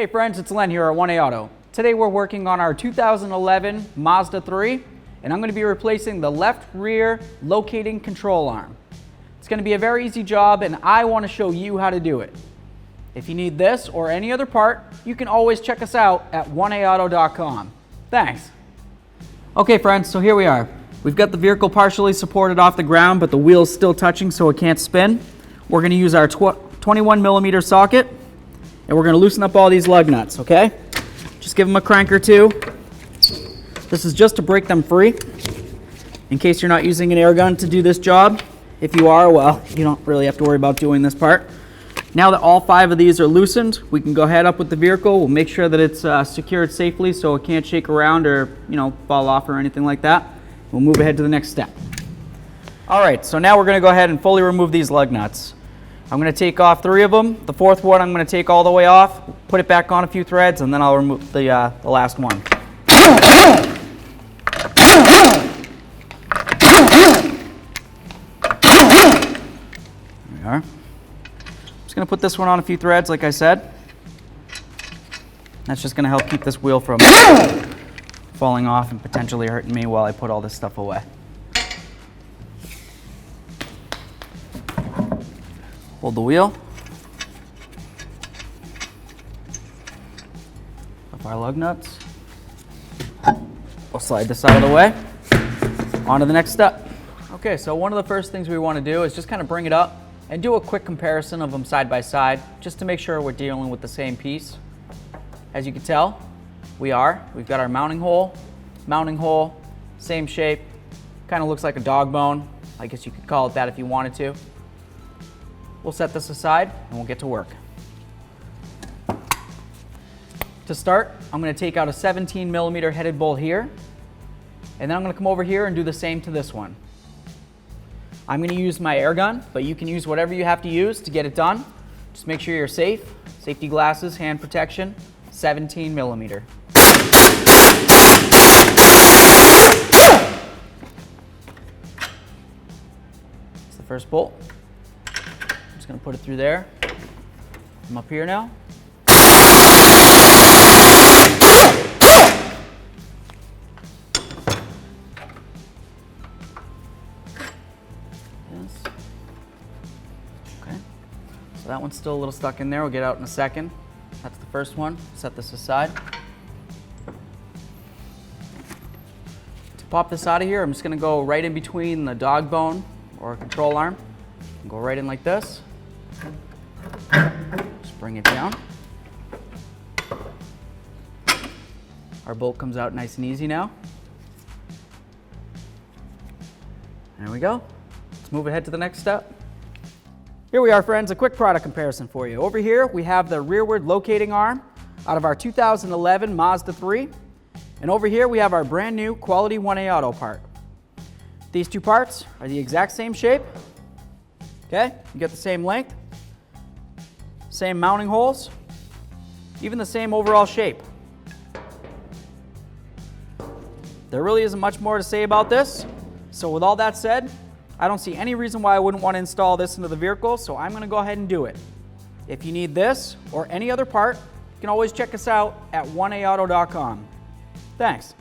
Hey friends, it's Len here at 1A Auto. Today we're working on our 2011 Mazda 3, and I'm going to be replacing the left rear locating control arm. It's going to be a very easy job, and I want to show you how to do it. If you need this or any other part, you can always check us out at 1aauto.com. Thanks. Okay friends, so here we are. We've got the vehicle partially supported off the ground, but the wheel's still touching so it can't spin. We're going to use our 21mm socket, and we're going to loosen up all these lug nuts, okay? Just give them a crank or two. This is just to break them free, in case you're not using an air gun to do this job. If you are, well, you don't really have to worry about doing this part. Now that all 5 of these are loosened, we can go head up with the vehicle. We'll make sure that it's secured safely so it can't shake around or, fall off or anything like that. We'll move ahead to the next step. All right, so now we're going to go ahead and fully remove these lug nuts. I'm going to take off 3 of them. The 4th one I'm going to take all the way off, put it back on a few threads, and then I'll remove the last one. There we are. I'm just going to put this one on a few threads, like I said. That's just going to help keep this wheel from falling off and potentially hurting me while I put all this stuff away. Hold the wheel. Up our lug nuts. We'll slide this out of the way. On to the next step. Okay, so one of the first things we want to do is just kind of bring it up and do a quick comparison of them side by side, just to make sure we're dealing with the same piece. As you can tell, we've got our mounting hole, same shape, kind of looks like a dog bone. I guess you could call it that if you wanted to. We'll set this aside and we'll get to work. To start, I'm going to take out a 17mm headed bolt here, and then I'm going to come over here and do the same to this one. I'm going to use my air gun, but you can use whatever you have to use to get it done. Just make sure you're safe. Safety glasses, hand protection, 17mm. That's the first bolt. Just going to put it through there. I'm up here now. Okay. So that one's still a little stuck in there. We'll get out in a second. That's the first one. Set this aside. To pop this out of here, I'm just going to go right in between the dog bone or control arm. Go right in like this. Just bring it down. Our bolt comes out nice and easy now. There we go. Let's move ahead to the next step. Here we are, friends, a quick product comparison for you. Over here, we have the rearward locating arm out of our 2011 Mazda 3. And over here, we have our brand new quality 1A Auto part. These two parts are the exact same shape. Okay, you get the same length, same mounting holes, even the same overall shape. There really isn't much more to say about this. So with all that said, I don't see any reason why I wouldn't want to install this into the vehicle, so I'm going to go ahead and do it. If you need this or any other part, you can always check us out at 1aauto.com. Thanks.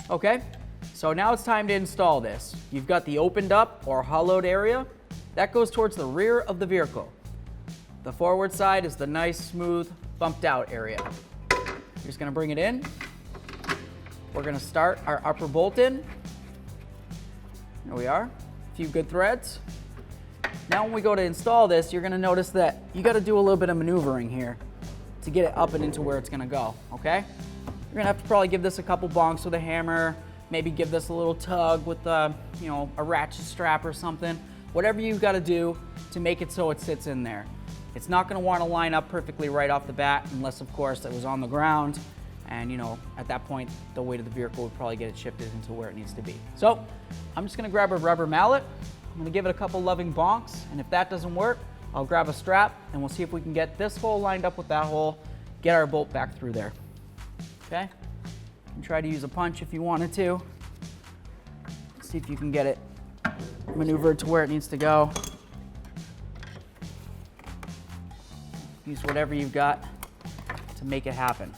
Okay, so now it's time to install this. You've got the opened up or hollowed area. That goes towards the rear of the vehicle. The forward side is the nice, smooth, bumped out area. You're just gonna bring it in. We're gonna start our upper bolt in. There we are, a few good threads. Now when we go to install this, you're gonna notice that you gotta do a little bit of maneuvering here to get it up and into where it's gonna go, okay? You're gonna have to probably give this a couple bonks with a hammer, maybe give this a little tug with a ratchet strap or something. Whatever you've got to do to make it so it sits in there. It's not gonna want to line up perfectly right off the bat unless, of course, it was on the ground. And at that point, the weight of the vehicle would probably get it shifted into where it needs to be. So I'm just gonna grab a rubber mallet. I'm gonna give it a couple loving bonks, and if that doesn't work, I'll grab a strap and we'll see if we can get this hole lined up with that hole get our bolt back through there. Okay? And try to use a punch if you wanted to. See if you can get it maneuvered to where it needs to go. Use whatever you've got to make it happen.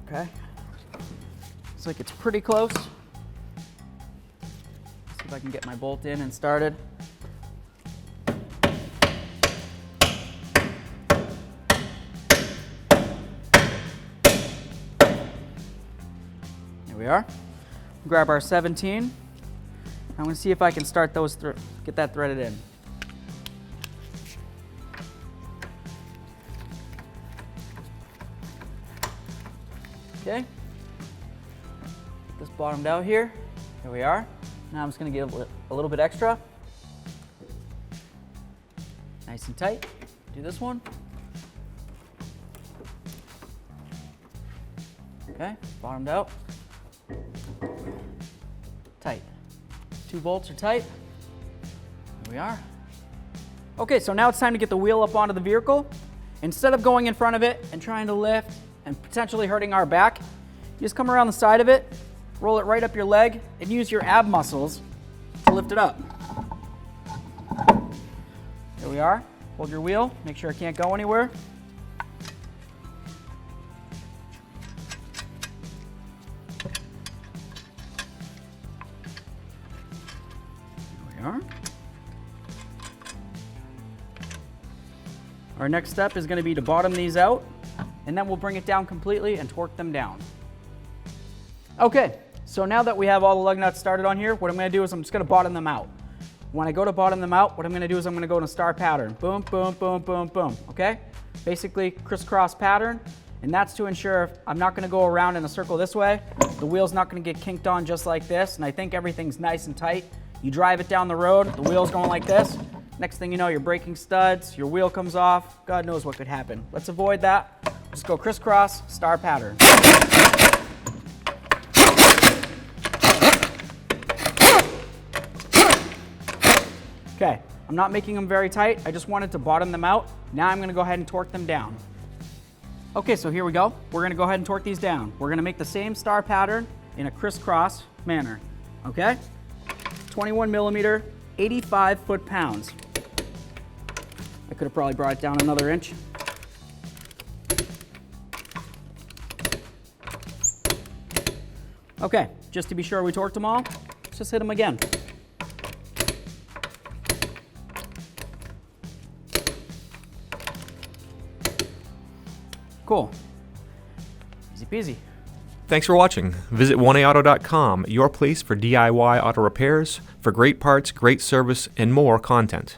Okay? Looks like it's pretty close. See if I can get my bolt in and started. There we are. Grab our 17. I'm going to see if I can start those get that threaded in. Okay. Get this bottomed out here. Here we are. Now I'm just going to give a little bit extra. Nice and tight. Do this one. Okay, bottomed out. Tight. 2 bolts are tight. There we are. Okay, so now it's time to get the wheel up onto the vehicle. Instead of going in front of it and trying to lift and potentially hurting our back, you just come around the side of it, roll it right up your leg, and use your ab muscles to lift it up. There we are. Hold your wheel, make sure it can't go anywhere. Our next step is going to be to bottom these out, and then we'll bring it down completely and torque them down. Okay, so now that we have all the lug nuts started on here, what I'm going to do is I'm just going to bottom them out. When I go to bottom them out, what I'm going to do is I'm going to go in a star pattern. Boom, boom, boom, boom, boom. Okay? Basically crisscross pattern, and that's to ensure I'm not going to go around in a circle this way. The wheel's not going to get kinked on just like this, and I think everything's nice and tight. You drive it down the road, the wheel's going like this. Next thing you know, you're breaking studs, your wheel comes off, God knows what could happen. Let's avoid that. Just go crisscross, star pattern. Okay, I'm not making them very tight, I just wanted to bottom them out. Now I'm gonna go ahead and torque them down. Okay, so here we go. We're gonna go ahead and torque these down. We're gonna make the same star pattern in a crisscross manner, okay? 21 millimeter, 85 foot-pounds. I could have probably brought it down another inch. Okay, just to be sure we torqued them all, let's just hit them again. Cool. Easy peasy. Thanks for watching. Visit 1AAuto.com, your place for DIY auto repairs, for great parts, great service, and more content.